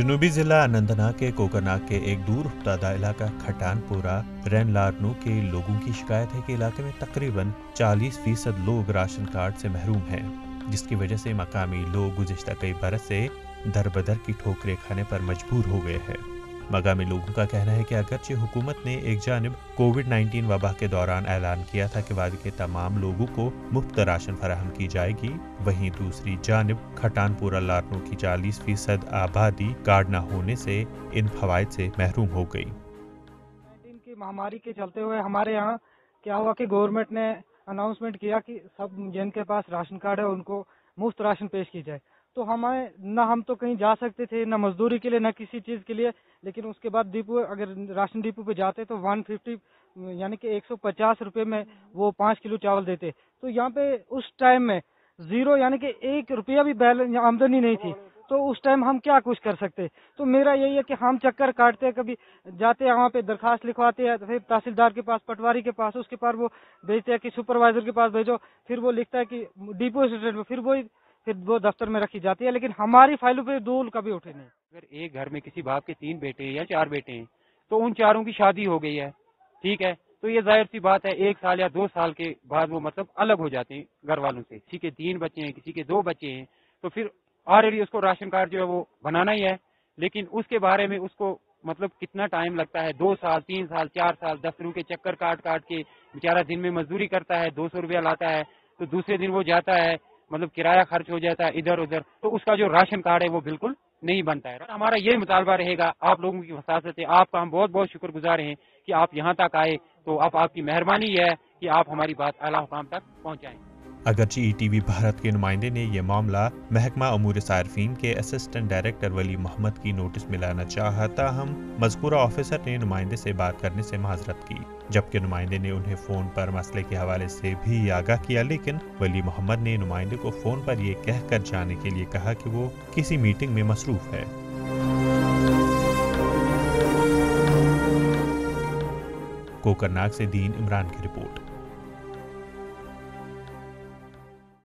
जनूबी जिला अनंतनाग के कोकरनाग के एक दूर उफ्तादा इलाका खटानपुरा रेनलारनू के लोगों की शिकायत है कि इलाके में तकरीबन 40% लोग राशन कार्ड से महरूम हैं, जिसकी वजह से मकामी लोग गुज़िश्ता कई बरस से दर-बदर की ठोकरें खाने पर मजबूर हो गए हैं। मकामी लोगों का कहना है कि अगरचे हुकूमत ने एक जानिब कोविड-19 वबा के दौरान ऐलान किया था कि वादी के तमाम लोगों को मुफ्त राशन फराहम की जाएगी, वहीं दूसरी जानिब खटानपुरा लारनू की 40% आबादी कार्ड न होने से इन फवायद से महरूम हो गई। 19 की महामारी के चलते हुए हमारे यहाँ क्या हुआ कि गवर्नमेंट ने अनाउंसमेंट किया कि सब जिनके पास राशन कार्ड है उनको मुफ्त राशन पेश की जाए। तो हमें न हम तो कहीं जा सकते थे, न मजदूरी के लिए, न किसी चीज़ के लिए। लेकिन उसके बाद डिपो, अगर राशन डिपो पे जाते तो 150 यानी कि 150 रुपये में वो 5 किलो चावल देते। तो यहाँ पे उस टाइम में जीरो यानी कि 1 रुपया भी बैलेंस आमदनी नहीं थी। तो उस टाइम हम क्या कुछ कर सकते। तो मेरा यही है कि हम चक्कर काटते हैं, कभी जाते हैं वहाँ पे दरखास्त लिखवाते हैं, फिर तहसीलदार के पास, पटवारी के पास, उसके पास वो भेजते हैं कि सुपरवाइजर के पास भेजो, फिर वो लिखता है कि डिपो असिस्टेंट में, फिर वो दफ्तर में रखी जाती है, लेकिन हमारी फाइलों पे धूल कभी उठे नहीं। अगर एक घर में किसी बाप के 3 बेटे या 4 बेटे हैं तो उन चारों की शादी हो गई है, ठीक है, तो ये जाहिर सी बात है 1 साल या 2 साल के बाद वो मतलब अलग हो जाते हैं घर वालों से। किसी के 3 बच्चे हैं, किसी के 2 बच्चे हैं, तो फिर ऑलरेडी उसको राशन कार्ड जो है वो बनाना ही है। लेकिन उसके बारे में उसको मतलब कितना टाइम लगता है, 2 साल, 3 साल, 4 साल दफ्तरों के चक्कर काट काट के बेचारा दिन में मजदूरी करता है, 200 रुपया लाता है, तो दूसरे दिन वो जाता है, मतलब किराया खर्च हो जाता है इधर उधर, तो उसका जो राशन कार्ड है वो बिल्कुल नहीं बनता है। हमारा ये मुतालबा रहेगा आप लोगों की वसासत है, आपका हम बहुत बहुत शुक्रगुजार हैं कि आप यहाँ तक आए। तो अब आपकी मेहरबानी है कि आप हमारी बात आला हुकाम तक पहुँचाएं। अगरचे ईटीवी भारत के नुमाइंदे ने यह मामला महकमा अमूर सारफीन के असिस्टेंट डायरेक्टर वली मोहम्मद की नोटिस में लाना चाहा, ताहम मज़कूरा ऑफिसर ने नुमाइंदे से बात करने से माजरत की, जबकि नुमाइंदे ने उन्हें फ़ोन पर मसले के हवाले से भी आगाह किया। लेकिन वली मोहम्मद ने नुमाइंदे को फ़ोन पर यह कहकर जाने के लिए कहा कि वो किसी मीटिंग में मसरूफ़ है। कोकरनाग से दीन इमरान की रिपोर्ट।